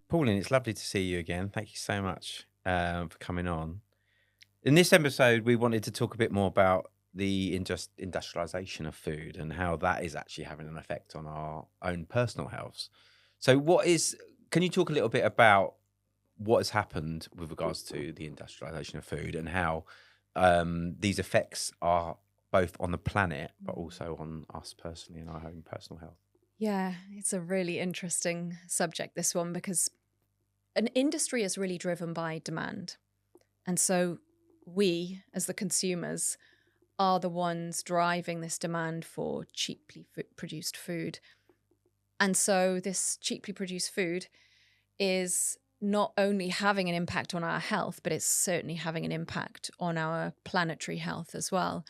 Pauline, it's lovely to see you again. Thank you so much for coming on. In this episode, we wanted to talk a bit more about the industrialization of food and how that is actually having an effect on our own personal healths. So, can you talk a little bit about what has happened with regards to the industrialization of food and how these effects are both on the planet, but also on us personally and our own personal health? Yeah, it's a really interesting subject, this one, because an industry is really driven by demand. And so we, as the consumers, are the ones driving this demand for cheaply produced food. And so this cheaply produced food is not only having an impact on our health, but it's certainly having an impact on our planetary health as well.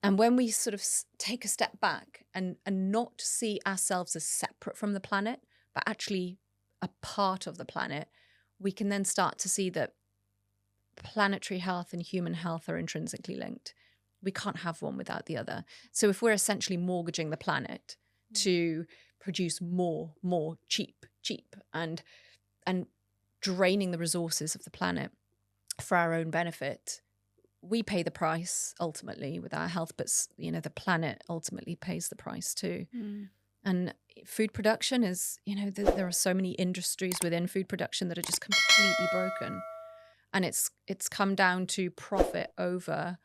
And when we sort of take a step back and not see ourselves as separate from the planet, but actually a part of the planet, we can then start to see that planetary health and human health are intrinsically linked. We can't have one without the other. So if we're essentially mortgaging the planet to produce more cheap, and draining the resources of the planet for our own benefit, we pay the price ultimately with our health, but the planet ultimately pays the price too. And food production is, there are so many industries within food production that are just completely broken, and it's come down to profit over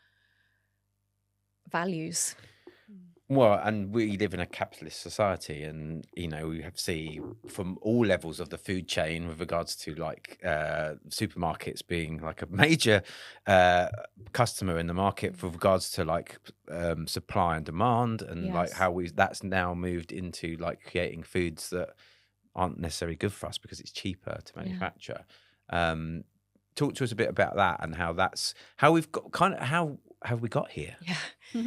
values. Well, and we live in a capitalist society, and we see from all levels of the food chain with regards to supermarkets being like a major customer in the market for regards to supply and demand, and Yes. that's now moved into creating foods that aren't necessarily good for us because it's cheaper to manufacture. Talk to us a bit about that and how we've got how have we got here? Yeah.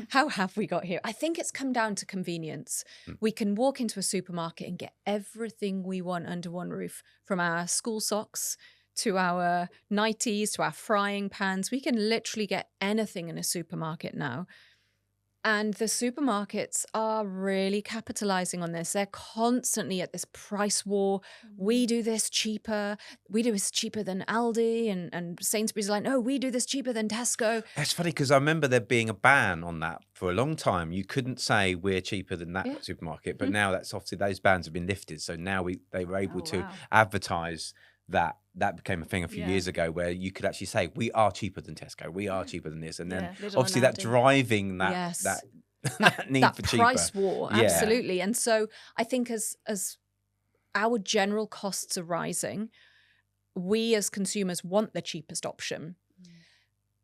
How have we got here? I think it's come down to convenience. We can walk into a supermarket and get everything we want under one roof, from our school socks to our nighties to our frying pans. We can literally get anything in a supermarket now. And the supermarkets are really capitalizing on this. They're constantly at this price war. We do this cheaper. We do this cheaper than Aldi, and Sainsbury's are like, no, we do this cheaper than Tesco. That's funny because I remember there being a ban on that for a long time. You couldn't say we're cheaper than that supermarket, but now that's obviously those bans have been lifted. So now they were able to advertise that. That became a thing a few years ago where you could actually say we are cheaper than Tesco, we are cheaper than this, and then obviously that driving that need that for cheaper price war, absolutely. And so I think as our general costs are rising, we as consumers want the cheapest option.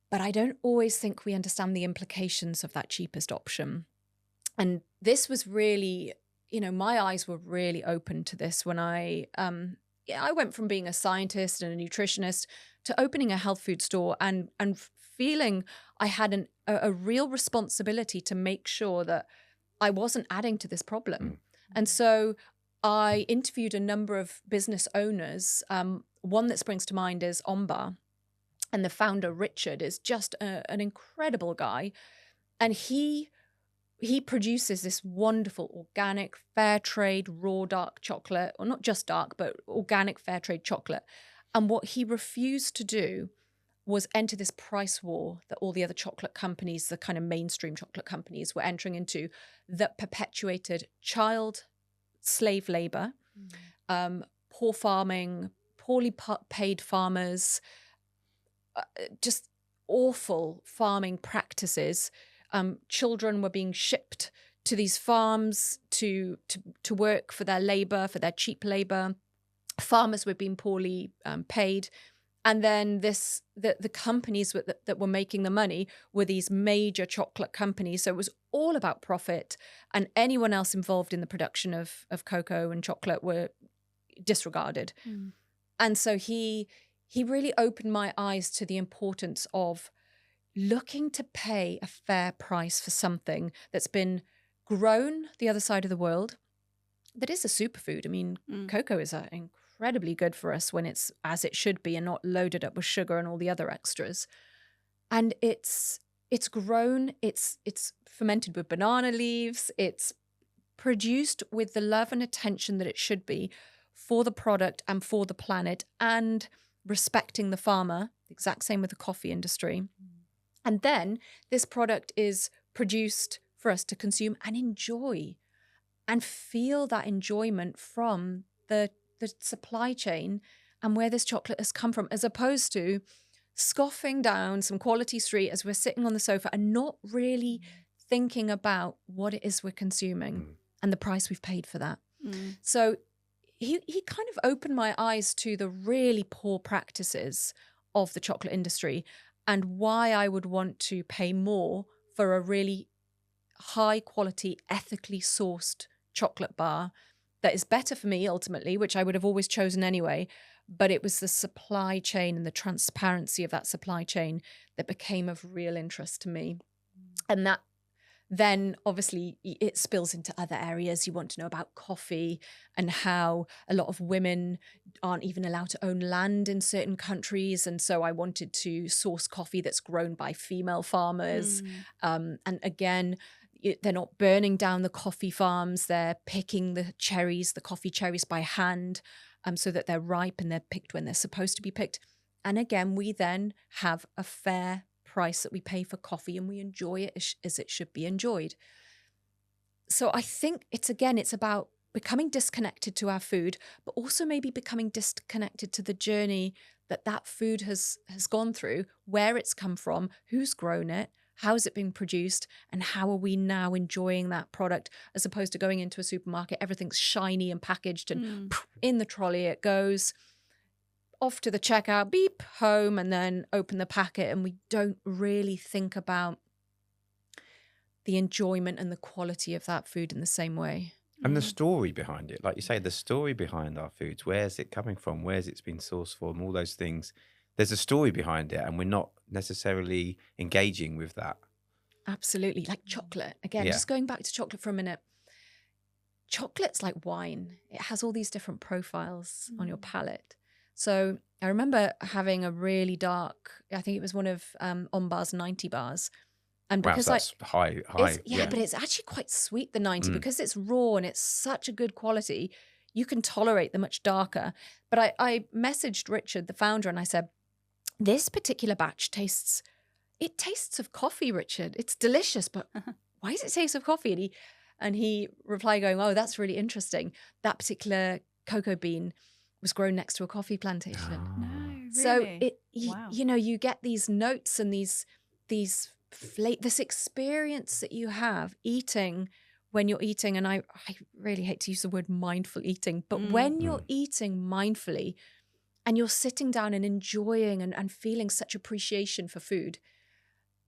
But I don't always think we understand the implications of that cheapest option. And this was really, my eyes were really open to this when I went from being a scientist and a nutritionist to opening a health food store and feeling I had a real responsibility to make sure that I wasn't adding to this problem. And so I interviewed a number of business owners. One that springs to mind is Ombar. And the founder, Richard, is just an incredible guy. And he produces this wonderful organic, fair trade, raw dark chocolate, or not just dark, but organic fair trade chocolate. And what he refused to do was enter this price war that all the other chocolate companies, the kind of mainstream chocolate companies, were entering into, that perpetuated child slave labor, poor farming, poorly paid farmers, just awful farming practices. Children were being shipped to these farms to work for their labor, for their cheap labor. Farmers were being poorly paid. And then the companies that were making the money were these major chocolate companies. So it was all about profit, and anyone else involved in the production of cocoa and chocolate were disregarded. And so he really opened my eyes to the importance of looking to pay a fair price for something that's been grown the other side of the world, that is a superfood. I mean, cocoa is incredibly good for us when it's as it should be and not loaded up with sugar and all the other extras. And it's grown, it's fermented with banana leaves, it's produced with the love and attention that it should be for the product and for the planet and respecting the farmer. The exact same with the coffee industry. And then this product is produced for us to consume and enjoy and feel that enjoyment from the supply chain and where this chocolate has come from, as opposed to scoffing down some quality street as we're sitting on the sofa and not really thinking about what it is we're consuming and the price we've paid for that. So he kind of opened my eyes to the really poor practices of the chocolate industry and why I would want to pay more for a really high quality, ethically sourced chocolate bar that is better for me ultimately, which I would have always chosen anyway. But it was the supply chain and the transparency of that supply chain that became of real interest to me. And that then obviously it spills into other areas. You want to know about coffee and how a lot of women aren't even allowed to own land in certain countries. And so I wanted to source coffee that's grown by female farmers. And again, they're not burning down the coffee farms. They're picking the coffee cherries by hand, so that they're ripe and they're picked when they're supposed to be picked. And again, we then have a fair price that we pay for coffee and we enjoy it as it should be enjoyed. So I think it's about becoming disconnected to our food, but also maybe becoming disconnected to the journey that food has gone through, where it's come from, who's grown it, how has it been produced, and how are we now enjoying that product, as opposed to going into a supermarket, everything's shiny and packaged and in the trolley it goes, off to the checkout, beep, home, and then open the packet, and we don't really think about the enjoyment and the quality of that food in the same way. And the story behind it, like you say, the story behind our foods, where's it coming from, where's it's been sourced from, all those things. There's a story behind it, and we're not necessarily engaging with that. Absolutely. Like chocolate. Again, just going back to chocolate for a minute. Chocolate's like wine. It has all these different profiles on your palate. So I remember having a really dark, I think it was one of On Bar's 90 bars. And because so that's high. But it's actually quite sweet, the 90, because it's raw and it's such a good quality. You can tolerate the much darker. But I messaged Richard, the founder, and I said, this particular batch tastes of coffee, Richard. It's delicious, but why does it taste of coffee? And he replied going, oh, that's really interesting. That particular cocoa bean was grown next to a coffee plantation. Oh. No, really? So you get these notes and this experience that you have eating when you're eating. And I really hate to use the word mindful eating, but when you're eating mindfully and you're sitting down and enjoying and feeling such appreciation for food,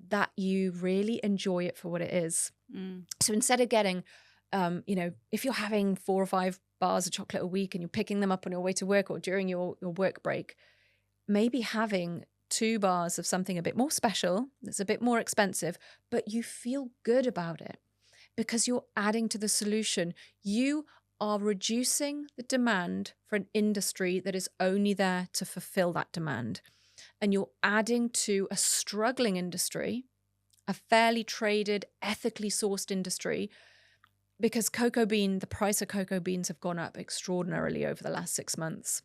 that you really enjoy it for what it is. So instead of getting, if you're having 4 or 5 bars of chocolate a week and you're picking them up on your way to work or during your work break, maybe having 2 bars of something a bit more special, that's a bit more expensive, but you feel good about it because you're adding to the solution. You are reducing the demand for an industry that is only there to fulfill that demand. And you're adding to a struggling industry, a fairly traded, ethically sourced industry, because the price of cocoa beans have gone up extraordinarily over the last 6 months.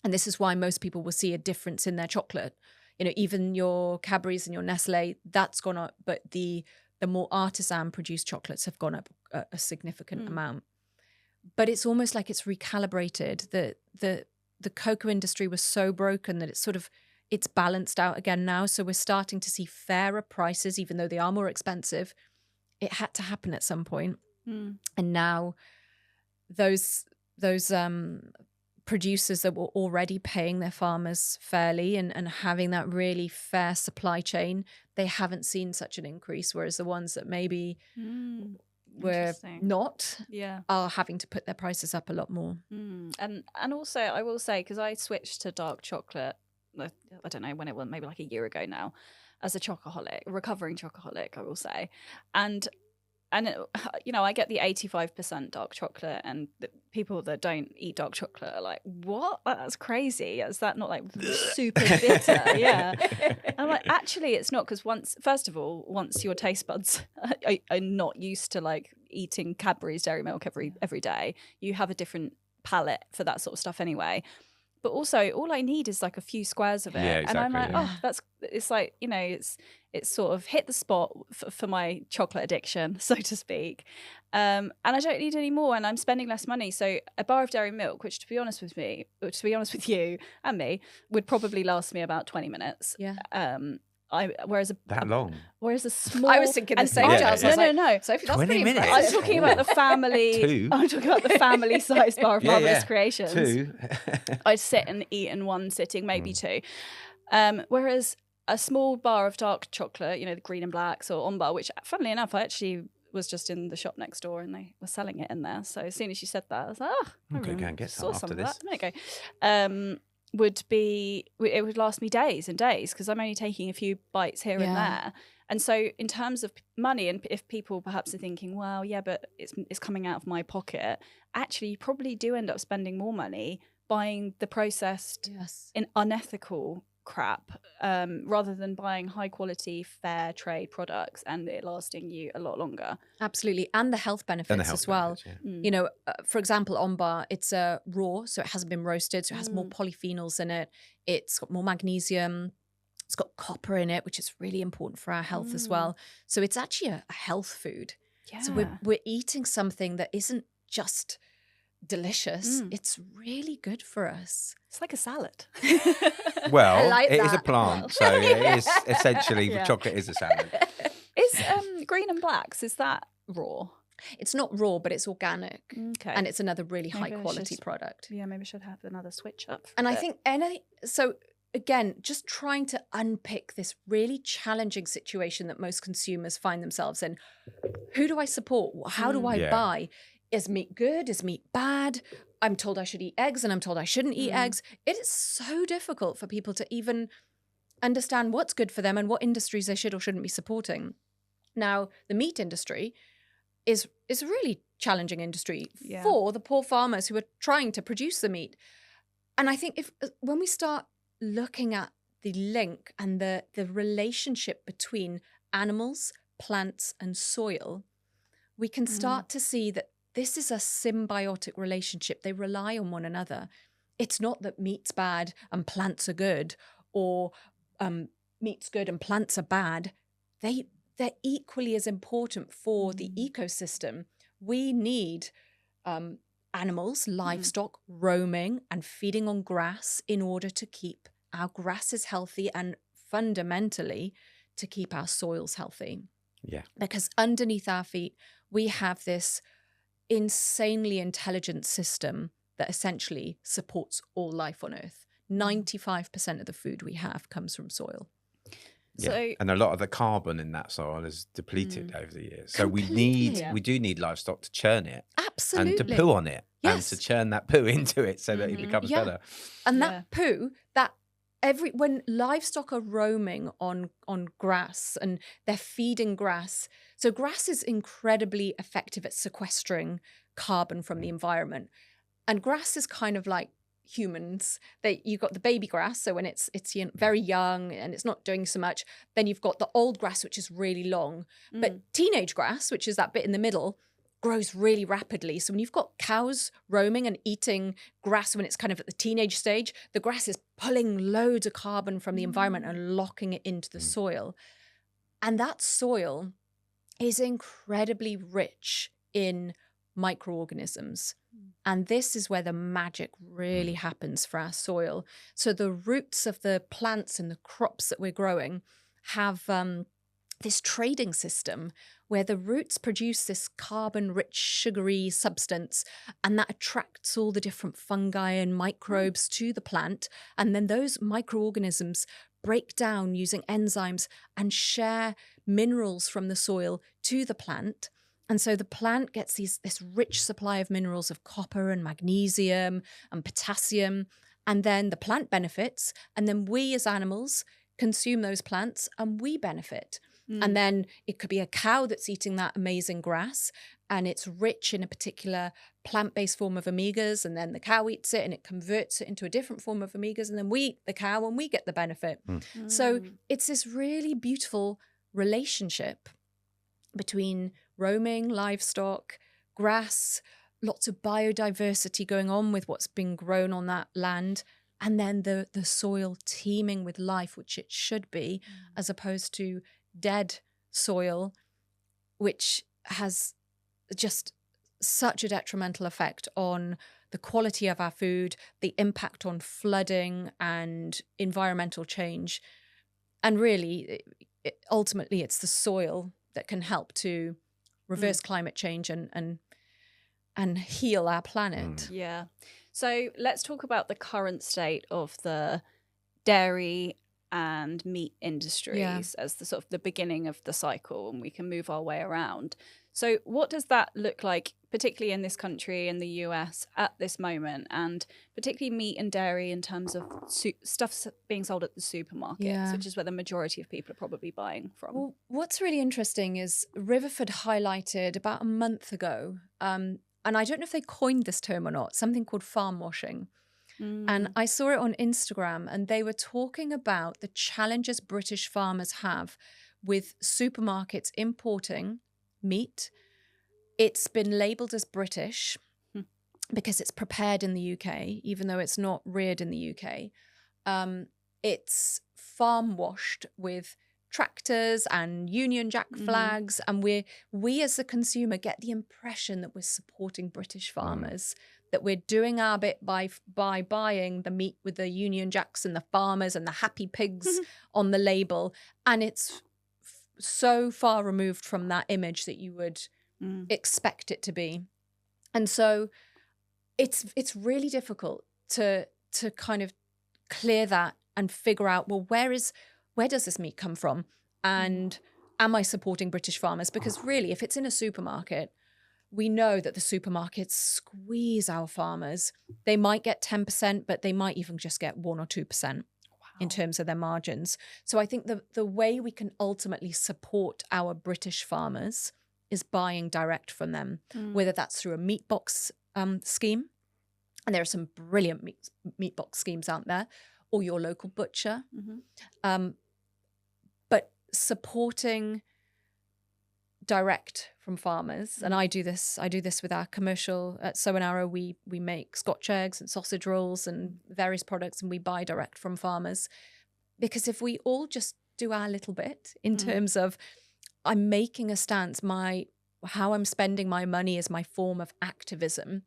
And this is why most people will see a difference in their chocolate. Even your Cadbury's and your Nestle, that's gone up, but the more artisan produced chocolates have gone up a significant amount. But it's almost like it's recalibrated. The cocoa industry was so broken that it's balanced out again now. So we're starting to see fairer prices, even though they are more expensive. It had to happen at some point. And now those producers that were already paying their farmers fairly and having that really fair supply chain, they haven't seen such an increase. Whereas the ones that maybe were not are having to put their prices up a lot more. And also I will say, because I switched to dark chocolate, I don't know when it was, maybe like a year ago now, as a chocoholic, recovering chocoholic, I will say. And I get the 85% dark chocolate, and the people that don't eat dark chocolate are like, what? That's crazy. Is that not like super bitter? Yeah. I'm like, actually, it's not, because first of all, once your taste buds are not used to like eating Cadbury's Dairy Milk every day, you have a different palate for that sort of stuff anyway. But also, all I need is like a few squares of it, Yeah, and I'm like, exactly, oh, it's like, you know, it's sort of hit the spot for my chocolate addiction, so to speak. And I don't need any more, and I'm spending less money. So a bar of dairy milk, which to be honest with you and me, would probably last me about 20 minutes. Yeah. Whereas a small, I was thinking the same. Yeah, I was yeah. like, no. Sophie, that's 20 pretty minutes? impressive. I'm talking about the family. Two. I'm talking about the family-sized bar of Marvelous Creations. 2. I'd sit and eat in one sitting, maybe 2. Whereas a small bar of dark chocolate, you know, the green and blacks or on bar, which funnily enough, I actually was just in the shop next door and they were selling it in there. So as soon as you said that, I was like, oh, I'm going to go and get some after this. There you go. It would last me days and days because I'm only taking a few bites here and there. And so in terms of money, and if people perhaps are thinking, well, yeah, but it's coming out of my pocket, actually you probably do end up spending more money buying the processed in unethical crap rather than buying high quality fair trade products and it lasting you a lot longer. Absolutely. And the health benefits as well. You know, for example, on bar, it's raw, so it hasn't been roasted, so it has more polyphenols in it. It's got more magnesium. It's got copper in it, which is really important for our health as well. So it's actually a health food. Yeah. So we're eating something that isn't just delicious. It's really good for us. It's like a salad. Well, like it is a that. plant, so it is essentially chocolate is a salad. Is green and blacks, is that raw? It's not raw, but it's organic. Okay. And it's another really high quality product. Yeah, maybe I should have another switch up. And I think so again, just trying to unpick this really challenging situation that most consumers find themselves in. Who do I support? How do I buy? Is meat good? Is meat bad? I'm told I should eat eggs and I'm told I shouldn't eat eggs. It is so difficult for people to even understand what's good for them and what industries they should or shouldn't be supporting. Now, the meat industry is a really challenging industry for the poor farmers who are trying to produce the meat. And I think when we start looking at the link and the relationship between animals, plants, and soil, we can start to see that this is a symbiotic relationship. They rely on one another. It's not that meat's bad and plants are good, or meat's good and plants are bad. They're equally as important for the ecosystem. We need animals, livestock, roaming and feeding on grass in order to keep our grasses healthy and fundamentally to keep our soils healthy. Yeah. Because underneath our feet, we have this insanely intelligent system that essentially supports all life on Earth. 95% of the food we have comes from soil. Yeah. So, and a lot of the carbon in that soil is depleted over the years. So we do need livestock to churn it. Absolutely. And to poo on it. Yes. And to churn that poo into it so that it becomes better. And that poo, when livestock are roaming on grass and they're feeding grass, so grass is incredibly effective at sequestering carbon from the environment. And grass is kind of like humans. You've got the baby grass, so when it's very young and it's not doing so much. Then you've got the old grass, which is really long. But teenage grass, which is that bit in the middle, grows really rapidly. So when you've got cows roaming and eating grass when it's kind of at the teenage stage, the grass is pulling loads of carbon from the environment and locking it into the soil. And that soil is incredibly rich in microorganisms. And this is where the magic really happens for our soil. So the roots of the plants and the crops that we're growing have this trading system where the roots produce this carbon-rich, sugary substance, and that attracts all the different fungi and microbes to the plant. And then those microorganisms break down using enzymes and share minerals from the soil to the plant. And so the plant gets this rich supply of minerals of copper and magnesium and potassium. And then the plant benefits. And then we as animals consume those plants and we benefit. And then it could be a cow that's eating that amazing grass and it's rich in a particular plant-based form of omegas, and then the cow eats it and it converts it into a different form of omegas, and then we eat the cow and we get the benefit. So it's this really beautiful relationship between roaming livestock, grass, lots of biodiversity going on with what's been grown on that land, and then the soil teeming with life, which it should be, as opposed to dead soil, which has just such a detrimental effect on the quality of our food, the impact on flooding and environmental change. And really, ultimately, it's the soil that can help to reverse climate change and heal our planet. Yeah. So let's talk about the current state of the dairy and meat industries as the sort of the beginning of the cycle, and we can move our way around. So what does that look like, particularly in this country, in the US at this moment, and particularly meat and dairy in terms of stuff being sold at the supermarkets, which is where the majority of people are probably buying from? Well, what's really interesting is Riverford highlighted about a month ago, and I don't know if they coined this term or not, something called farm washing. And I saw it on Instagram, and they were talking about the challenges British farmers have with supermarkets importing meat. It's been labelled as British because it's prepared in the UK, even though it's not reared in the UK. It's farm washed with tractors and Union Jack flags, and we as a consumer get the impression that we're supporting British farmers, that we're doing our bit by buying the meat with the Union Jacks and the farmers and the happy pigs on the label, and it's so far removed from that image that you would expect it to be. And so it's really difficult to kind of clear that and figure out, well, where does this meat come from? And am I supporting British farmers? Because really, if it's in a supermarket, we know that the supermarkets squeeze our farmers. They might get 10%, but they might even just get 1 or 2% in terms of their margins. So I think the way we can ultimately support our British farmers is buying direct from them, whether that's through a meat box scheme, and there are some brilliant meat box schemes out there, or your local butcher. But supporting direct from farmers, and I do this with our commercial at Sow and Arrow. We make Scotch eggs and sausage rolls and various products, and we buy direct from farmers, because if we all just do our little bit in terms of, I'm making a stance, how I'm spending my money is my form of activism,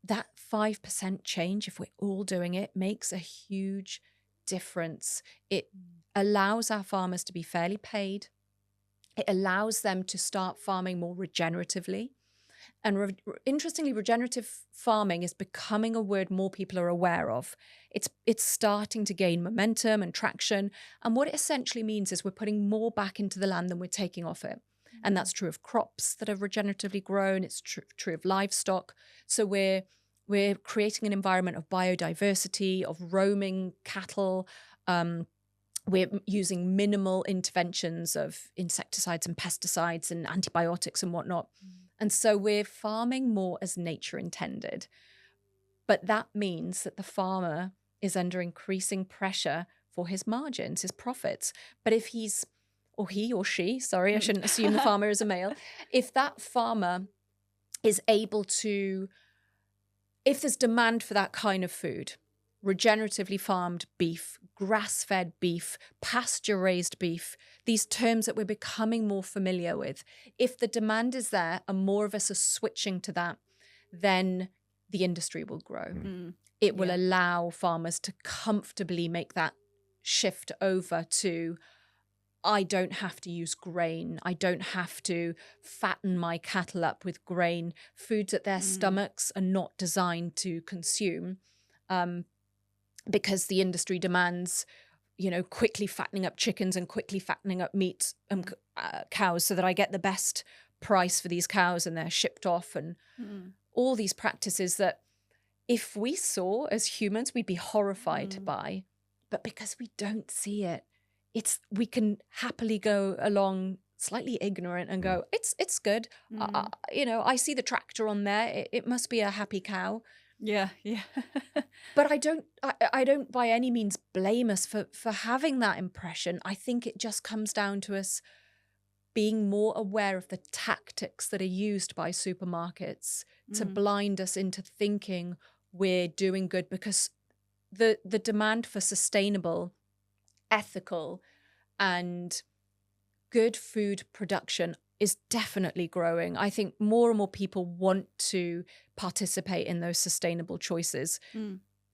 that 5% change, if we're all doing it, makes a huge difference. It allows our farmers to be fairly paid. It allows them to start farming more regeneratively. And interestingly, regenerative farming is becoming a word more people are aware of. It's starting to gain momentum and traction. And what it essentially means is we're putting more back into the land than we're taking off it. And that's true of crops that are regeneratively grown. It's true of livestock. So we're creating an environment of biodiversity, of roaming cattle. We're using minimal interventions of insecticides and pesticides and antibiotics and whatnot. And so we're farming more as nature intended. But that means that the farmer is under increasing pressure for his margins, his profits. But if he or she, sorry, I shouldn't assume the farmer is a male. If that farmer is able to, if there's demand for that kind of food, regeneratively farmed beef, grass-fed beef, pasture-raised beef, these terms that we're becoming more familiar with, if the demand is there and more of us are switching to that, then the industry will grow. It will allow farmers to comfortably make that shift over to, I don't have to use grain. I don't have to fatten my cattle up with grain, foods that their stomachs are not designed to consume, because the industry demands, quickly fattening up chickens and quickly fattening up meat and cows so that I get the best price for these cows and they're shipped off, and all these practices that if we saw as humans, we'd be horrified by, but because we don't see it, we can happily go along slightly ignorant and go, it's good. I see the tractor on there. It must be a happy cow. Yeah. But I don't by any means blame us for having that impression. I think it just comes down to us being more aware of the tactics that are used by supermarkets to blind us into thinking we're doing good, because the demand for sustainable, ethical, and good food production is definitely growing. I think more and more people want to participate in those sustainable choices.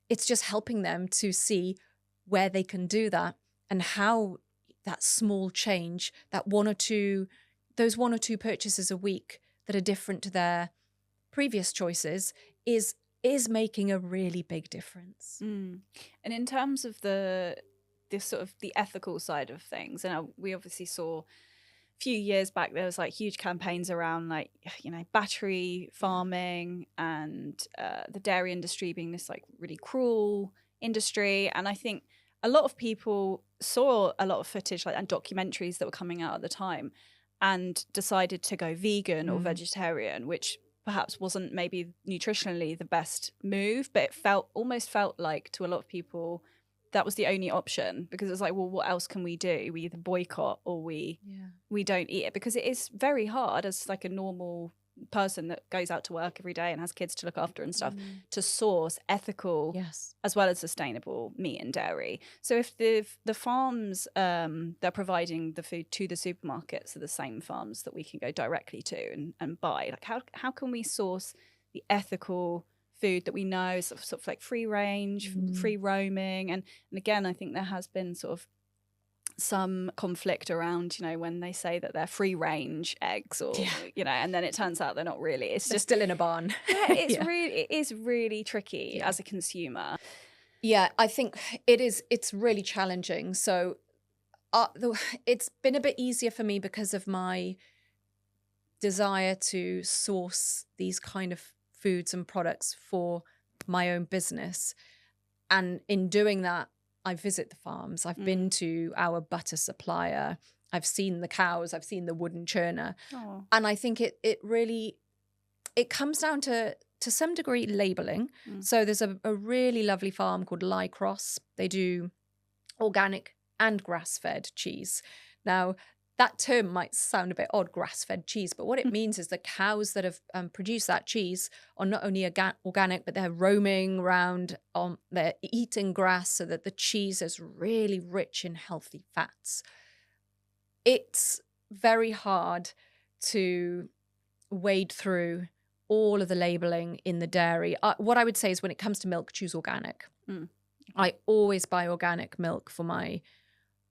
It's just helping them to see where they can do that and how that small change, those one or two purchases a week that are different to their previous choices is making a really big difference. And in terms of this sort of the ethical side of things, and we obviously saw a few years back there was like huge campaigns around like, you know, battery farming and the dairy industry being this like really cruel industry. And I think a lot of people saw a lot of footage like and documentaries that were coming out at the time and decided to go vegan or vegetarian, which perhaps wasn't maybe nutritionally the best move, but it almost felt like to a lot of people that was the only option, because it's like, well, what else can we do? We either boycott or we don't eat it, because it is very hard as like a normal person that goes out to work every day and has kids to look after and stuff to source ethical as well as sustainable meat and dairy. So if the farms they're providing the food to the supermarkets are the same farms that we can go directly to and buy, like how can we source the ethical food that we know is sort of like free range, free roaming, and again I think there has been sort of some conflict around, you know, when they say that they're free range eggs or you know, and then it turns out they're not really. It's just still in a barn. It is really tricky as a consumer. Yeah, I think it's really challenging. So it's been a bit easier for me because of my desire to source these kind of foods and products for my own business. And in doing that, I visit the farms. I've been to our butter supplier. I've seen the cows. I've seen the wooden churner. Oh. And I think it really comes down to some degree labeling. So there's a really lovely farm called Lycross. They do organic and grass-fed cheese. Now, that term might sound a bit odd, grass-fed cheese, but what it means is the cows that have produced that cheese are not only organic, but they're roaming around, they're eating grass so that the cheese is really rich in healthy fats. It's very hard to wade through all of the labeling in the dairy. What I would say is when it comes to milk, choose organic. I always buy organic milk for my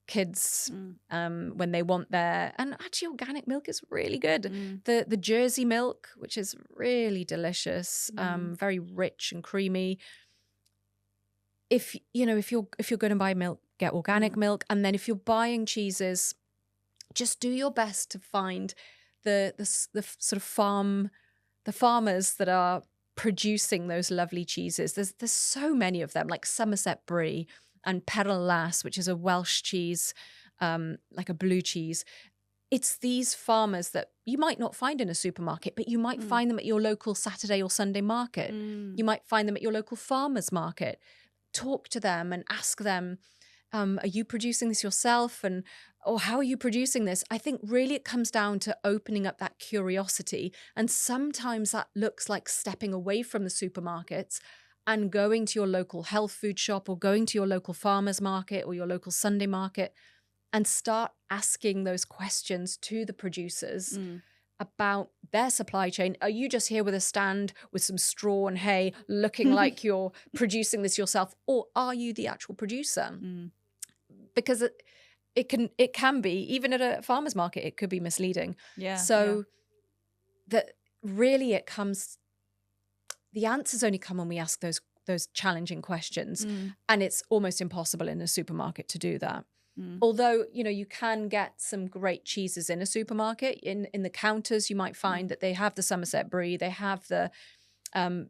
kids when they want their, and actually organic milk is really good. The Jersey milk, which is really delicious, very rich and creamy. If you're going to buy milk, get organic milk. And then if you're buying cheeses, just do your best to find the sort of the farmers that are producing those lovely cheeses. There's so many of them, like Somerset Brie and Perle Las, which is a Welsh cheese, like a blue cheese. It's these farmers that you might not find in a supermarket, but you might find them at your local Saturday or Sunday market. You might find them at your local farmer's market. Talk to them and ask them, are you producing this yourself? Or how are you producing this? I think really it comes down to opening up that curiosity. And sometimes that looks like stepping away from the supermarkets and going to your local health food shop or going to your local farmer's market or your local Sunday market and start asking those questions to the producers about their supply chain. Are you just here with a stand with some straw and hay looking like you're producing this yourself, or are you the actual producer? Because it can be, even at a farmer's market, it could be misleading. That really the answers only come when we ask those challenging questions. And it's almost impossible in a supermarket to do that. Although, you can get some great cheeses in a supermarket. In the counters, you might find that they have the Somerset Brie, they have the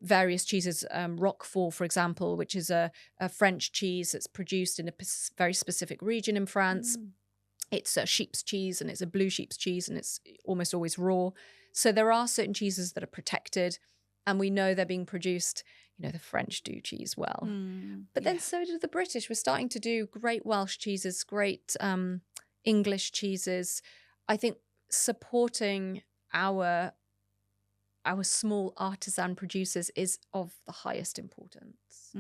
various cheeses, Roquefort, for example, which is a French cheese that's produced in a very specific region in France. It's a sheep's cheese, and it's a blue sheep's cheese, and it's almost always raw. So there are certain cheeses that are protected, and we know they're being produced. The French do cheese well. But then so do the British. We're starting to do great Welsh cheeses, great English cheeses. I think supporting our small artisan producers is of the highest importance.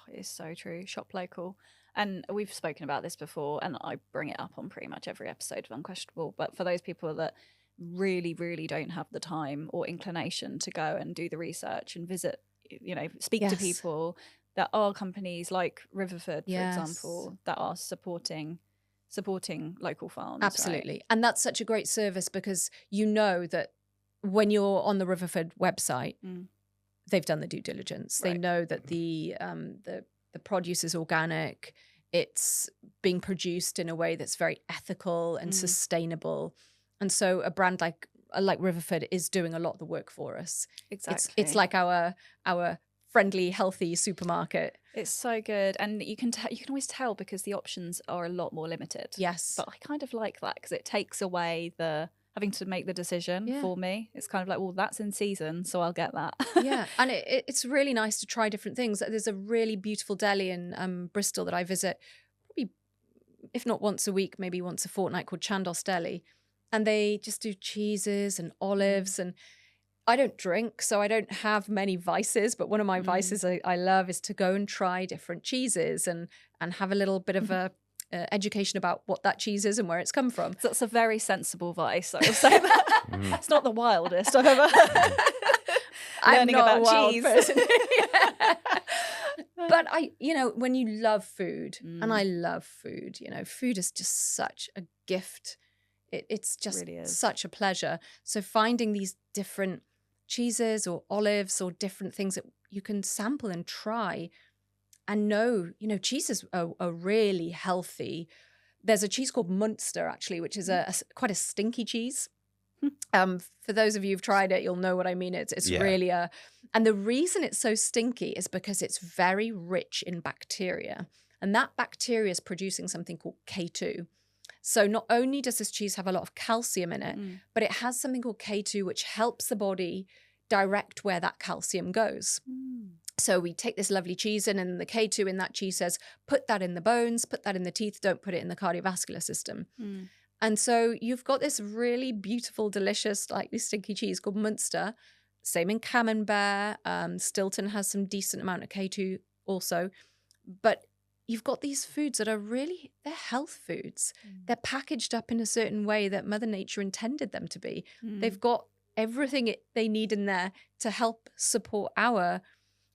It's so true. Shop local. And we've spoken about this before, and I bring it up on pretty much every episode of Unquestionable. But for those people that really, really don't have the time or inclination to go and do the research and visit, speak to people, there are companies like Riverford, for example, that are supporting local farms. Absolutely. Right? And that's such a great service, because you know that when you're on the Riverford website, they've done the due diligence. Right. They know that the produce is organic. It's being produced in a way that's very ethical and sustainable. And so a brand like Riverford is doing a lot of the work for us. Exactly. It's like our friendly, healthy supermarket. It's so good. And you can always tell, because the options are a lot more limited. Yes. But I kind of like that, because it takes away the having to make the decision for me. It's kind of like, well, that's in season, so I'll get that. Yeah. And it's really nice to try different things. There's a really beautiful deli in Bristol that I visit, probably, if not once a week, maybe once a fortnight, called Chandos Deli. And they just do cheeses and olives. And I don't drink, so I don't have many vices. But one of my vices I love is to go and try different cheeses and have a little bit of a education about what that cheese is and where it's come from. So that's a very sensible vice, I will say that. It's not the wildest I've ever learning about cheese. But when you love food, and I love food, food is just such a gift. It's just really such a pleasure. So finding these different cheeses or olives or different things that you can sample and try, and cheeses are really healthy. There's a cheese called Munster, actually, which is quite a stinky cheese. For those of you who've tried it, you'll know what I mean. It's really and the reason it's so stinky is because it's very rich in bacteria, and that bacteria is producing something called K2. So not only does this cheese have a lot of calcium in it, but it has something called K2, which helps the body direct where that calcium goes. So we take this lovely cheese in, and the K2 in that cheese says, put that in the bones, put that in the teeth, don't put it in the cardiovascular system. And so you've got this really beautiful, delicious, slightly stinky cheese called Munster. Same in Camembert. Stilton has some decent amount of K2 also. But you've got these foods that are really, they're health foods. They're packaged up in a certain way that Mother Nature intended them to be. They've got everything they need in there to help support our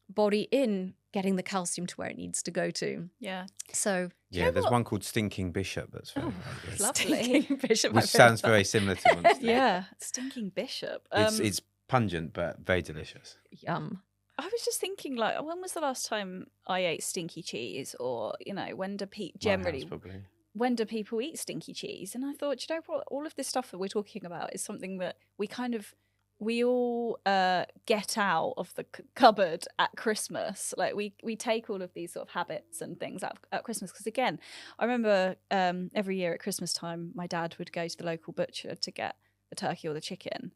body in getting the calcium to where it needs to go to. Yeah. So there's one called Stinking Bishop that's very good. Lovely. Stinking Bishop, which sounds very similar to Munster. Yeah, Stinking Bishop. It's pungent but very delicious. Yum. I was just thinking, like, when was the last time I ate stinky cheese? Or, when do when do people eat stinky cheese? And I thought, what, all of this stuff that we're talking about is something that we all get out of the cupboard at Christmas. Like we take all of these sort of habits and things out at Christmas. Because again, I remember every year at Christmas time, my dad would go to the local butcher to get the turkey or the chicken.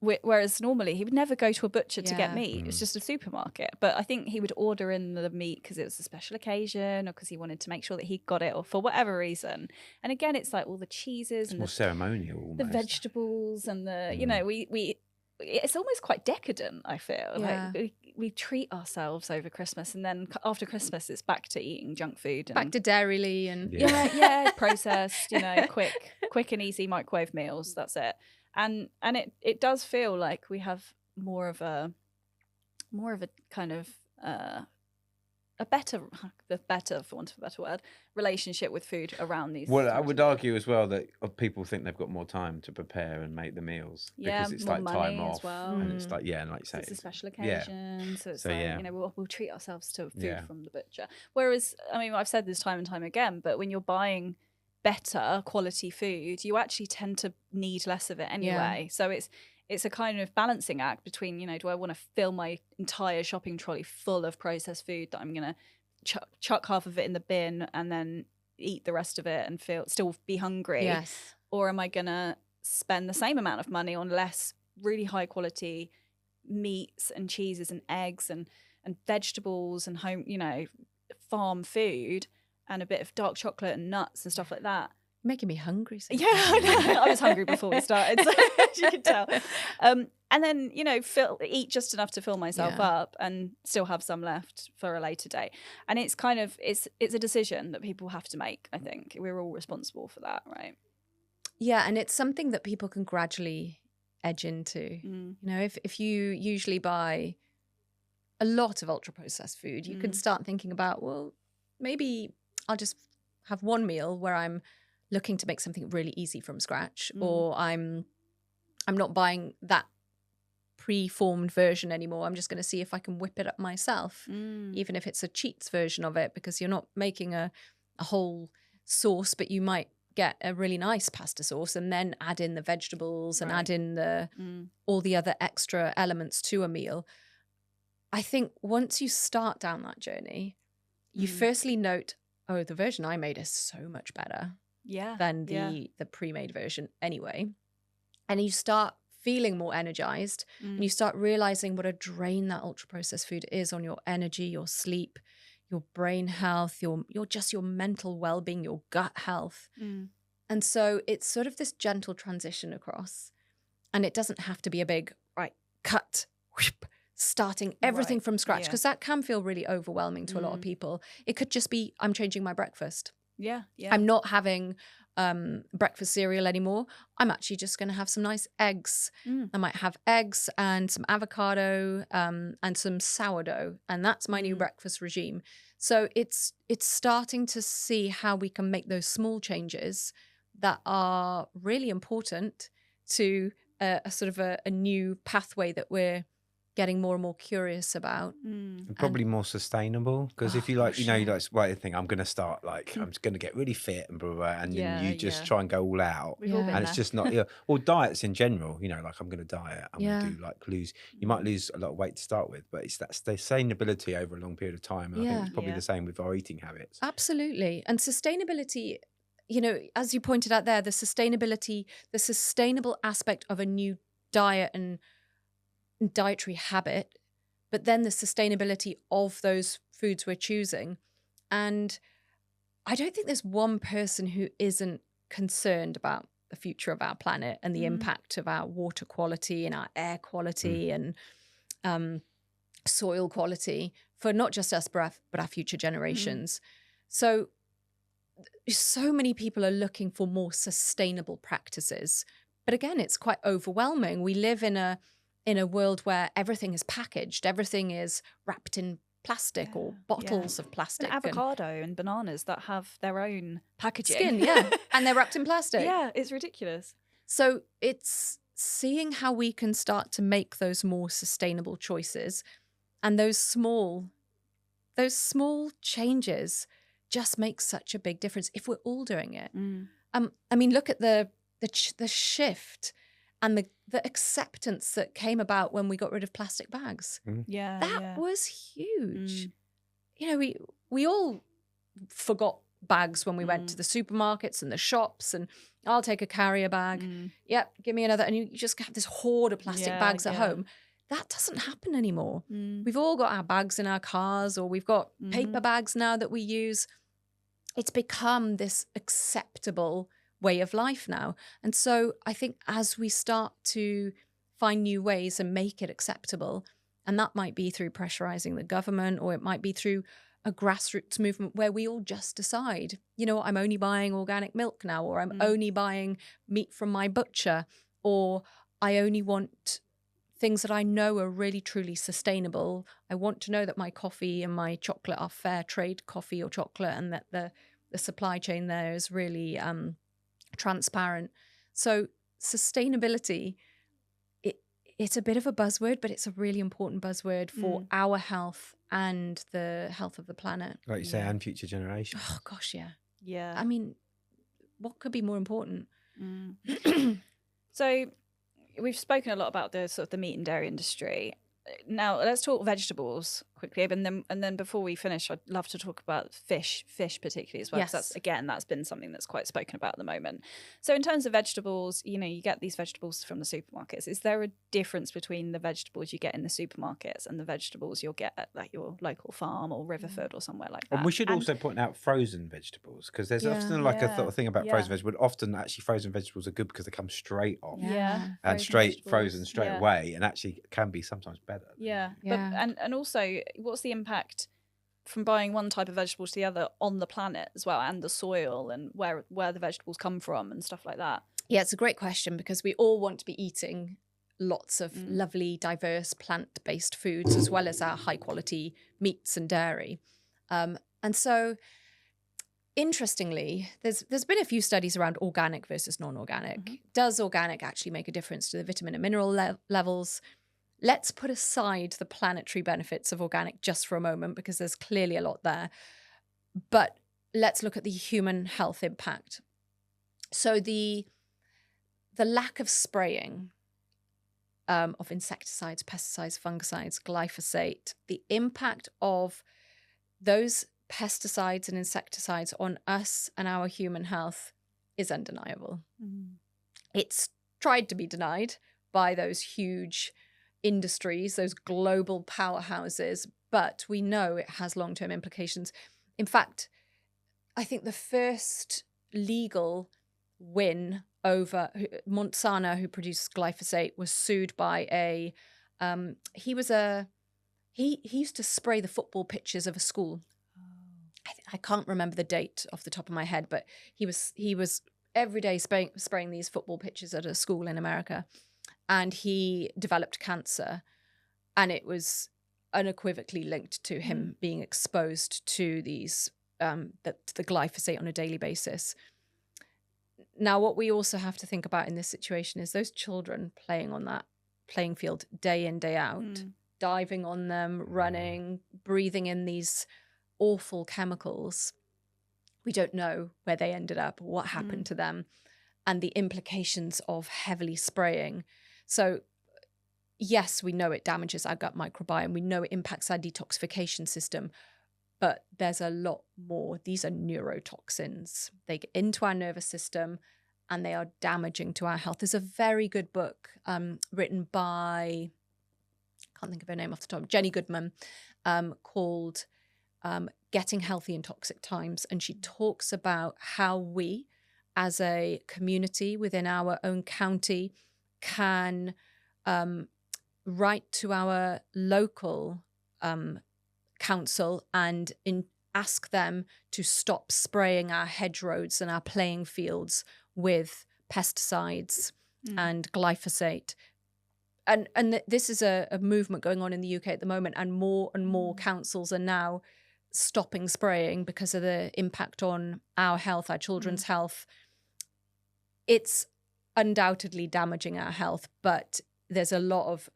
Whereas normally he would never go to a butcher to get meat. It was just a supermarket. But I think he would order in the meat because it was a special occasion, or because he wanted to make sure that he got it, or for whatever reason. And again, it's like all the cheeses it's and more ceremonial, almost. The vegetables and the we it's almost quite decadent, I feel. Like we treat ourselves over Christmas, and then after Christmas it's back to eating junk food and back to Dairyly and processed, quick and easy microwave meals. That's it. And it does feel like we have more of a kind of a better, for want of a better word, relationship with food around these. Well, I would argue as well that people think they've got more time to prepare and make the meals because it's like time off, as well. And it's like and like you say, it's a special occasion, so it's we'll treat ourselves to food from the butcher. Whereas, I mean, I've said this time and time again, but when you're buying better quality food, you actually tend to need less of it anyway. So it's a kind of balancing act between, do I want to fill my entire shopping trolley full of processed food that I'm going to chuck half of it in the bin and then eat the rest of it and still be hungry? Yes. Or am I going to spend the same amount of money on less really high quality meats and cheeses and eggs and vegetables and home, farm food, and a bit of dark chocolate and nuts and stuff like that, Making me hungry. Yeah, I was hungry before we started, so as you can tell. And then, you know, eat just enough to fill myself up and still have some left for a later day. And it's kind of, it's a decision that people have to make, I think. We're all responsible for that, right? Yeah, and it's something that people can gradually edge into. You know, if you usually buy a lot of ultra-processed food, you can start thinking about, well, maybe I'll just have one meal where I'm looking to make something really easy from scratch, or I'm not buying that pre-formed version anymore. I'm just going to see if I can whip it up myself, even if it's a cheats version of it, because you're not making a whole sauce, but you might get a really nice pasta sauce and then add in the vegetables and add in the all the other extra elements to a meal. I think once you start down that journey, you firstly note, oh, the version I made is so much better than the pre-made version anyway. And you start feeling more energized and you start realizing what a drain that ultra-processed food is on your energy, your sleep, your brain health, your mental well-being, your gut health. And so it's sort of this gentle transition across. And it doesn't have to be a big, cut, whoop, starting everything from scratch, because that can feel really overwhelming to a lot of people. It could just be, I'm changing my breakfast. I'm not having breakfast cereal anymore. I'm actually just going to have some nice eggs. I might have eggs and some avocado and some sourdough, and that's my new breakfast regime. So it's starting to see how we can make those small changes that are really important to a sort of a new pathway that we're getting more and more curious about. And probably more sustainable, because if you like, you know, you like, well, I think I'm going to start like, I'm just going to get really fit and blah, blah, blah, and then you just try and go all out. And it's just not, or diets in general, you know, like I'm going to diet, I'm going to do like you might lose a lot of weight to start with, but it's that sustainability over a long period of time. And I think it's probably the same with our eating habits. Absolutely. And sustainability, you know, as you pointed out there, the sustainable aspect of a new diet and dietary habit, but then the sustainability of those foods we're choosing. And I don't think there's one person who isn't concerned about the future of our planet and the impact of our water quality and our air quality and soil quality for not just us, but our future generations. So many people are looking for more sustainable practices. But again, it's quite overwhelming. We live in a world where everything is packaged, everything is wrapped in plastic or bottles of plastic. And avocado and bananas that have their own packaging. Skin, and they're wrapped in plastic. Yeah, it's ridiculous. So it's seeing how we can start to make those more sustainable choices, and those small changes just make such a big difference if we're all doing it. I mean, look at the shift and the acceptance that came about when we got rid of plastic bags. That was huge. You know, we all forgot bags when we went to the supermarkets and the shops, and I'll take a carrier bag. Yep, give me another. And you just have this hoard of plastic bags at home. That doesn't happen anymore. We've all got our bags in our cars, or we've got paper bags now that we use. It's become this acceptable way of life now. And so I think as we start to find new ways and make it acceptable, and that might be through pressurizing the government, or it might be through a grassroots movement where we all just decide, you know, I'm only buying organic milk now, or I'm only buying meat from my butcher, or I only want things that I know are really truly sustainable. I want to know that my coffee and my chocolate are fair trade coffee or chocolate, and that the supply chain there is really transparent. So sustainability, it's a bit of a buzzword, but it's a really important buzzword for our health and the health of the planet. Like you say, and future generations. Oh gosh, Yeah. I mean, what could be more important? So we've spoken a lot about the sort of the meat and dairy industry. Now let's talk vegetables quickly, and then before we finish, I'd love to talk about fish particularly as well, because that's been something that's quite spoken about at the moment. So in terms of vegetables, you know, you get these vegetables from the supermarkets. Is there a difference between the vegetables you get in the supermarkets and the vegetables you'll get at like your local farm or Riverford or somewhere like that? And we should also point out frozen vegetables, because there's often like a sort of thing about frozen vegetables. Often actually frozen vegetables are good because they come straight off and frozen straight away, and actually can be sometimes better. But and also, what's the impact from buying one type of vegetable to the other on the planet as well, and the soil, and where the vegetables come from and stuff like that? Yeah, it's a great question, because we all want to be eating lots of lovely, diverse plant-based foods, as well as our high-quality meats and dairy. And so, interestingly, there's been a few studies around organic versus non-organic. Does organic actually make a difference to the vitamin and mineral levels? Let's put aside the planetary benefits of organic just for a moment, because there's clearly a lot there. But let's look at the human health impact. So the lack of spraying of insecticides, pesticides, fungicides, glyphosate, the impact of those pesticides and insecticides on us and our human health is undeniable. It's tried to be denied by those huge industries, those global powerhouses, but we know it has long-term implications. In fact, I think the first legal win over Monsanto, who produces glyphosate, was sued by he used to spray the football pitches of a school. I can't remember the date off the top of my head, but he was every day spraying these football pitches at a school in America. And he developed cancer, and it was unequivocally linked to him being exposed to these the glyphosate on a daily basis. Now, what we also have to think about in this situation is those children playing on that playing field day in, day out, diving on them, running, breathing in these awful chemicals. We don't know where they ended up, what happened to them, and the implications of heavily spraying. So, yes, we know it damages our gut microbiome. We know it impacts our detoxification system, but there's a lot more. These are neurotoxins. They get into our nervous system and they are damaging to our health. There's a very good book written by, I can't think of her name off the top, Jenny Goodman, called Getting Healthy in Toxic Times. And she talks about how we, as a community within our own county, can write to our local council and ask them to stop spraying our hedgerows and our playing fields with pesticides and glyphosate. And this is a movement going on in the UK at the moment, and more councils are now stopping spraying because of the impact on our health, our children's health. It's undoubtedly damaging our health, but there's a lot of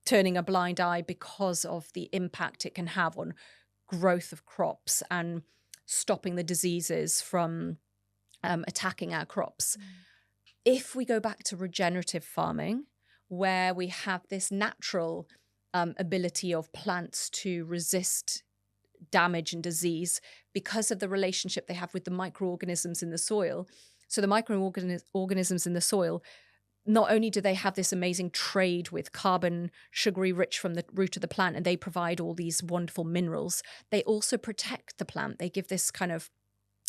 turning a blind eye because of the impact it can have on growth of crops and stopping the diseases from attacking our crops. If we go back to regenerative farming, where we have this natural ability of plants to resist damage and disease because of the relationship they have with the microorganisms in the soil. So the microorganisms in the soil, not only do they have this amazing trade with carbon, sugary rich from the root of the plant, and they provide all these wonderful minerals, they also protect the plant. They give this kind of,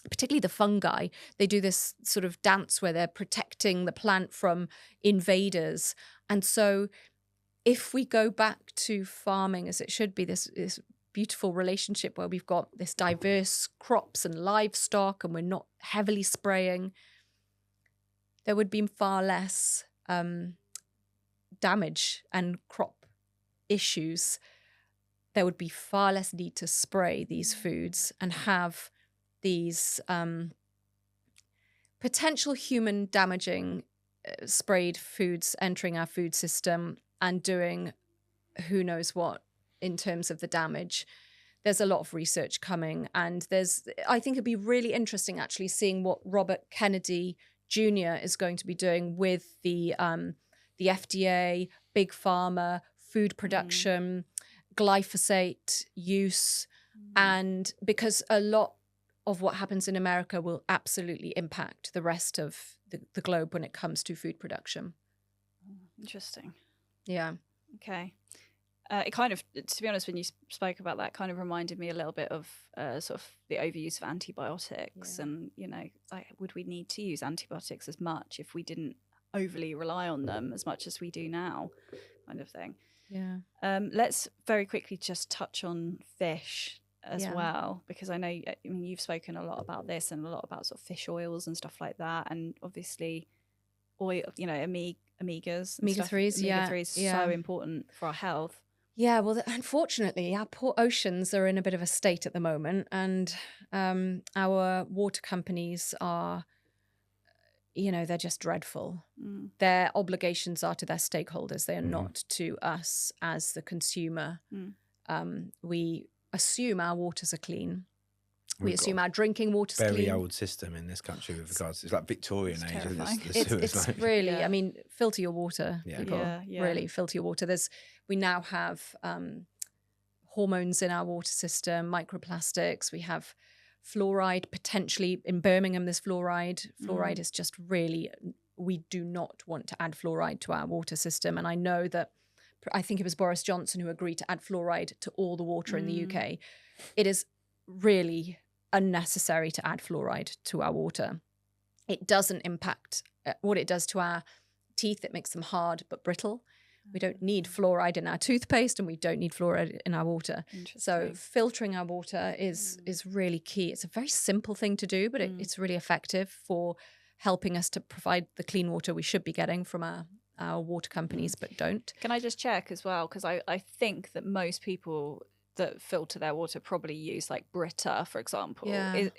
particularly the fungi, they do this sort of dance where they're protecting the plant from invaders. And so if we go back to farming as it should be, this beautiful relationship where we've got this diverse crops and livestock and we're not heavily spraying, there would be far less damage and crop issues. There would be far less need to spray these foods and have these potential human damaging sprayed foods entering our food system and doing who knows what in terms of the damage. There's a lot of research coming, and I think it'd be really interesting actually seeing what Robert Kennedy Jr. is going to be doing with the FDA, big pharma, food production, glyphosate use, and because a lot of what happens in America will absolutely impact the rest of the globe when it comes to food production. Interesting. Yeah. Okay. It kind of, to be honest, when you spoke about that, kind of reminded me a little bit of sort of the overuse of antibiotics. And, you know, like, would we need to use antibiotics as much if we didn't overly rely on them as much as we do now, kind of thing. Yeah. Let's very quickly just touch on fish as well, because I know, I mean, you've spoken a lot about this and a lot about sort of fish oils and stuff like that. And obviously oil, you know, omegas. Omega-3s, Omega-3s so important for our health. Yeah, well, unfortunately, our poor oceans are in a bit of a state at the moment, and our water companies are, you know, they're just dreadful. Their obligations are to their stakeholders. They are not to us as the consumer. We assume our waters are clean. We assume our drinking water's clean. Very old system in this country with regards to, it's like Victorian age. It's really, I mean, filter your water, people. Really, filter your water. We now have hormones in our water system, microplastics. We have fluoride, potentially in Birmingham there's fluoride. Fluoride is just really, we do not want to add fluoride to our water system. And I know that, I think it was Boris Johnson who agreed to add fluoride to all the water in the UK. It is really unnecessary to add fluoride to our water. It doesn't impact what it does to our teeth. It makes them hard but brittle. We don't need fluoride in our toothpaste, and we don't need fluoride in our water. So filtering our water is really key. It's a very simple thing to do, but it's really effective for helping us to provide the clean water we should be getting from our water companies, but don't. Can I just check as well? Because I think that most people that filter their water probably use like Brita, for example.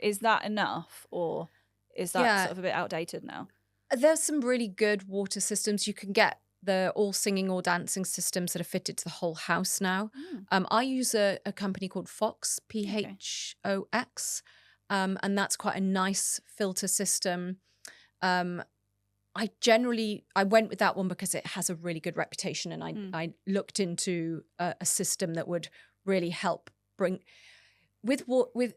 Is that enough, or is that sort of a bit outdated now? There's some really good water systems. You can get the all singing, all dancing systems that are fitted to the whole house now. I use a company called Fox, PHOX, and that's quite a nice filter system. I went with that one because it has a really good reputation, and I looked into a system that would really help bring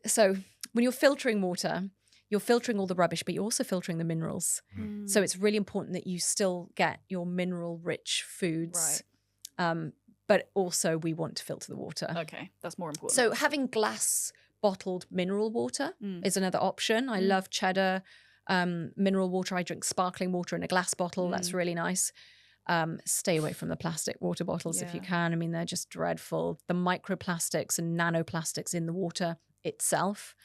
so when you're filtering water, you're filtering all the rubbish, but you're also filtering the minerals. So it's really important that you still get your mineral rich foods. But also we want to filter the water. Okay, that's more important. So having glass bottled mineral water is another option. I love Cheddar mineral water. I drink sparkling water in a glass bottle. That's really nice. Stay away from the plastic water bottles if you can. I mean, they're just dreadful. The microplastics and nanoplastics in the water itself.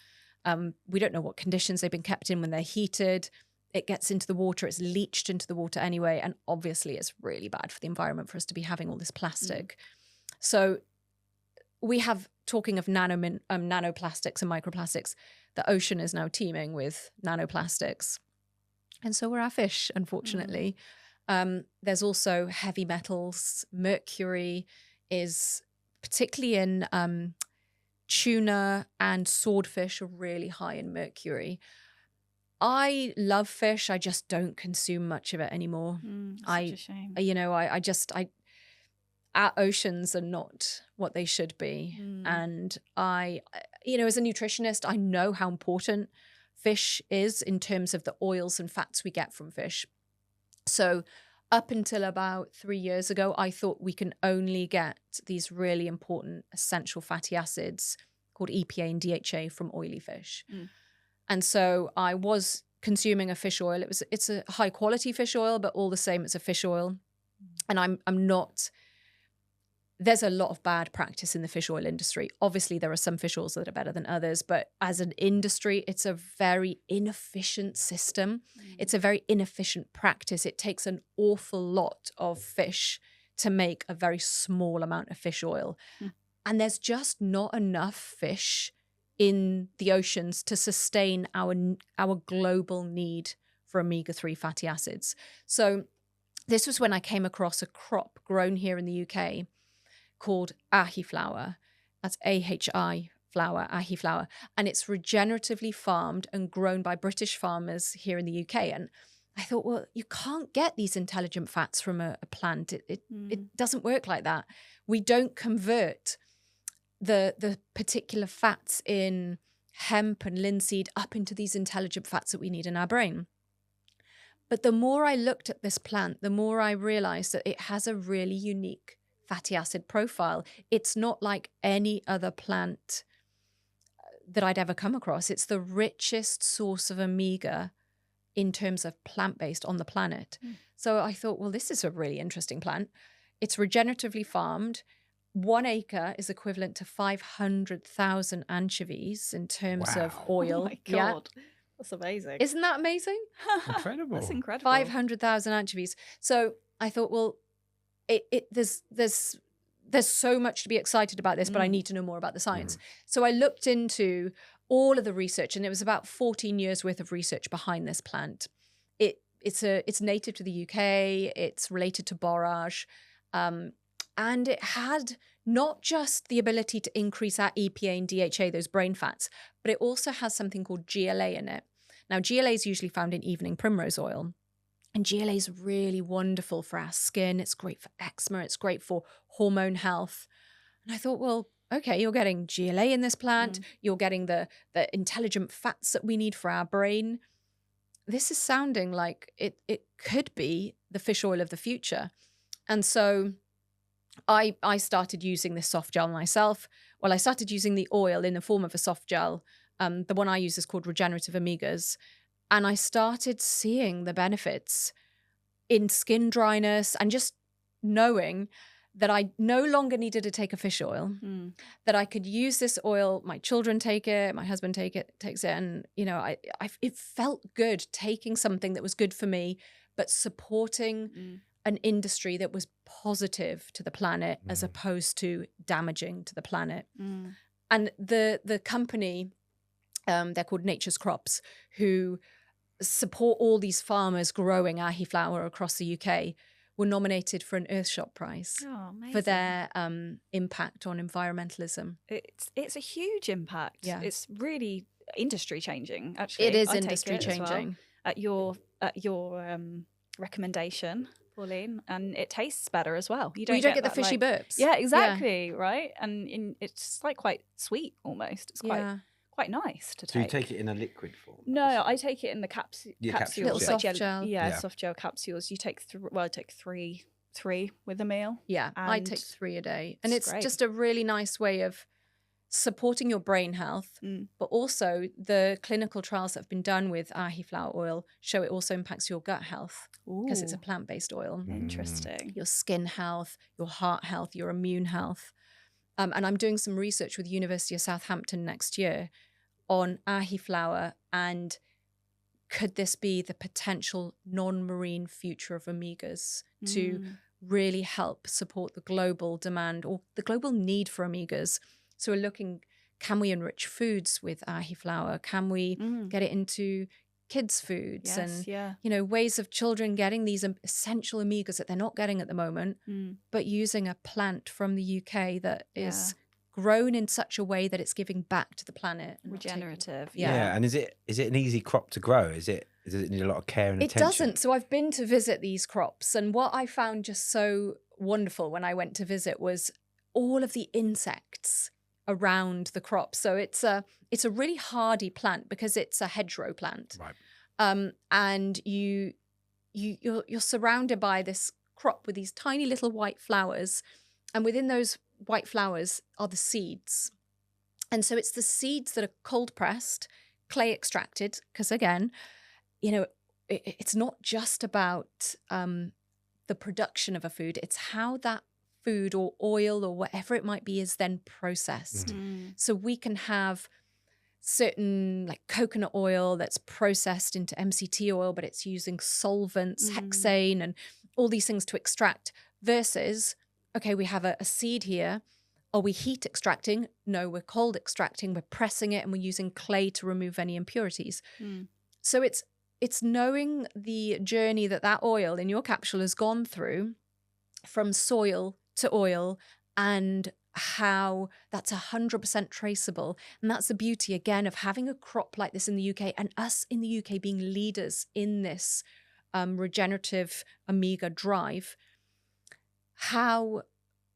We don't know what conditions they've been kept in when they're heated. It gets into the water. It's leached into the water anyway. And obviously it's really bad for the environment for us to be having all this plastic. So we have, talking of nanoplastics and microplastics, the ocean is now teeming with nanoplastics. And so are our fish, unfortunately. There's also heavy metals. Mercury is, particularly in tuna and swordfish, are really high in mercury. I love fish. I just don't consume much of it anymore. Such a shame. You know, our oceans are not what they should be. And you know, as a nutritionist, I know how important fish is in terms of the oils and fats we get from fish. So up until about 3 years ago, I thought we can only get these really important essential fatty acids called EPA and DHA from oily fish. And so I was consuming a fish oil. It's a high quality fish oil, but all the same, it's a fish oil. And I'm not, there's a lot of bad practice in the fish oil industry. Obviously, there are some fish oils that are better than others, but as an industry, it's a very inefficient system. It's a very inefficient practice. It takes an awful lot of fish to make a very small amount of fish oil. And there's just not enough fish in the oceans to sustain our global need for omega-3 fatty acids. So this was when I came across a crop grown here in the UK called ahi flower. That's AHI flower, ahi flower. And it's regeneratively farmed and grown by British farmers here in the UK. And I thought, well, you can't get these intelligent fats from a plant. It doesn't work like that. We don't convert the particular fats in hemp and linseed up into these intelligent fats that we need in our brain. But the more I looked at this plant, the more I realized that it has a really unique fatty acid profile. It's not like any other plant that I'd ever come across. It's the richest source of omega in terms of plant-based on the planet. So I thought, well, this is a really interesting plant. It's regeneratively farmed. 1 acre is equivalent to 500,000 anchovies in terms of oil. Oh my God. That's amazing. Isn't that amazing? Incredible. That's incredible. 500,000 anchovies. So I thought, well, there's so much to be excited about this, but I need to know more about the science. So I looked into all of the research, and it was about 14 years worth of research behind this plant. It's native to the UK. It's related to borage. And it had not just the ability to increase our EPA and DHA, those brain fats, but it also has something called GLA in it. Now, GLA is usually found in evening primrose oil. And GLA is really wonderful for our skin. It's great for eczema. It's great for hormone health. And I thought, well, okay, you're getting GLA in this plant. You're getting the intelligent fats that we need for our brain. This is sounding like it could be the fish oil of the future. And so I started using this soft gel myself. Well, I started using the oil in the form of a soft gel. The one I use is called Regenerative Omegas. And I started seeing the benefits in skin dryness and just knowing that I no longer needed to take a fish oil, that I could use this oil. My children take it, my husband takes it. And, you know, it felt good taking something that was good for me, but supporting an industry that was positive to the planet as opposed to damaging to the planet. And the company, they're called Nature's Crops, who support all these farmers growing ahi flower across the UK, were nominated for an Earthshot Prize for their impact on environmentalism. It's a huge impact. Yeah. It's really industry changing, actually. It is I industry take it as changing. Well, at your recommendation, Pauline, and it tastes better as well. You don't get the that, fishy burps. Yeah, exactly, right? And it's like quite sweet almost. It's quite nice to take. So you take it in a liquid form? No, I take it in the capsules. Little like soft gel. Yeah, soft gel capsules. You take I take three with a meal. Yeah, I take 3 a day. And it's just a really nice way of supporting your brain health, but also the clinical trials that have been done with ahi flower oil show it also impacts your gut health because it's a plant-based oil. Interesting. Your skin health, your heart health, your immune health. And I'm doing some research with the University of Southampton next year on ahi flower, and could this be the potential non-marine future of omegas to really help support the global demand or the global need for omegas? So we're looking, can we enrich foods with ahi flower? Can we get it into kids' foods you know, ways of children getting these essential omegas that they're not getting at the moment, but using a plant from the UK that is grown in such a way that it's giving back to the planet. And regenerative. Yeah. And is it an easy crop to grow? Does it need a lot of care and attention? It doesn't. So I've been to visit these crops, and what I found just so wonderful when I went to visit was all of the insects around the crop. So it's a really hardy plant because it's a hedgerow plant. Right. And you're surrounded by this crop with these tiny little white flowers, and within those white flowers are the seeds. And so it's the seeds that are cold pressed, clay extracted, because again, you know, it's not just about the production of a food, it's how that food or oil or whatever it might be is then processed. So we can have certain like coconut oil that's processed into MCT oil, but it's using solvents, hexane and all these things to extract, versus, okay, we have a seed here. Are we heat extracting? No, we're cold extracting. We're pressing it and we're using clay to remove any impurities. So it's knowing the journey that oil in your capsule has gone through from soil to oil, and how that's 100% traceable. And that's the beauty, again, of having a crop like this in the UK, and us in the UK being leaders in this regenerative omega drive. How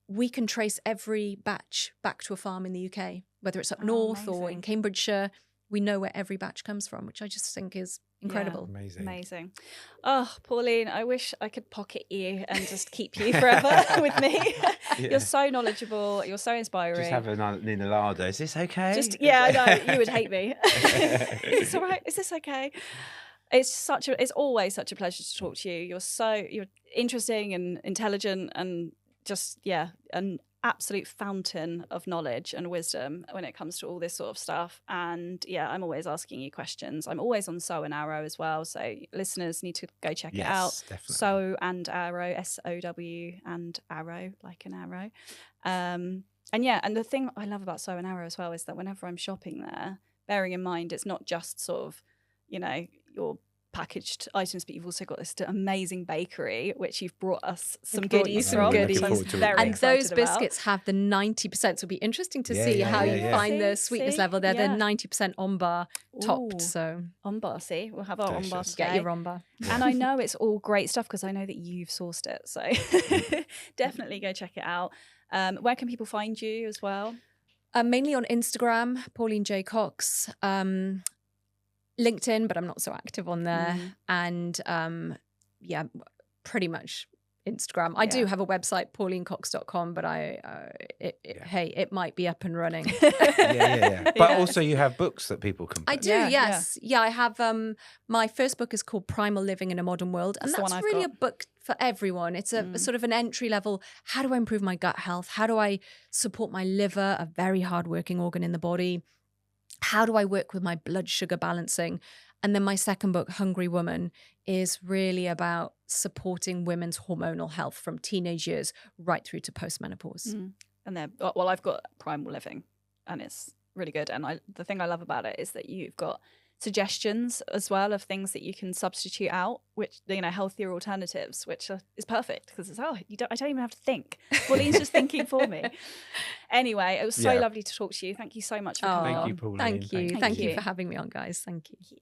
we can trace every batch back to a farm in the UK, whether it's up north or in amazing. Cambridgeshire. We know where every batch comes from, which I just think is incredible. Amazing. Oh, Pauline, I wish I could pocket you and just keep you forever with me. You're so knowledgeable. You're so inspiring. Just have a Nina Lardo. Is this okay? I know you would hate me. It's all right. Is this okay? It's always such a pleasure to talk to you. You're interesting and intelligent and just an absolute fountain of knowledge and wisdom when it comes to all this sort of stuff. And I'm always asking you questions. I'm always on Sow and Arrow as well, so listeners need to go check it out. Definitely. Sow and Arrow, SOW and Arrow, like an arrow. And the thing I love about Sow and Arrow as well is that whenever I'm shopping there, bearing in mind it's not just sort of, your packaged items, but you've also got this amazing bakery which you've brought us some goodies from. And those biscuits have the 90%, so it'll be interesting to see how you find the sweetness level. They're the 90% on bar topped. So on bar, we'll have our on bar today. Get your on bar. And I know it's all great stuff because I know that you've sourced it, so definitely go check it out. Where can people find you as well? Mainly on Instagram, Pauline J. Cox. LinkedIn, but I'm not so active on there. And pretty much Instagram. I do have a website, paulinecox.com, but it might be up and running. But also you have books that people can I do, yes. Yeah, I have my first book is called Primal Living in a Modern World. And that's really a book for everyone. It's a sort of an entry level, how do I improve my gut health? How do I support my liver, a very hardworking organ in the body? How do I work with my blood sugar balancing? And then my second book, Hungry Woman, is really about supporting women's hormonal health from teenage years right through to postmenopause. And I've got Primal Living, and it's really good. And the thing I love about it is that you've got suggestions as well of things that you can substitute out, which healthier alternatives, which is perfect because it's I don't even have to think. Pauline's just thinking for me. Anyway, it was so lovely to talk to you. Thank you so much for coming on. Thank you, Pauline. Thank you for having me on, guys. Thank you.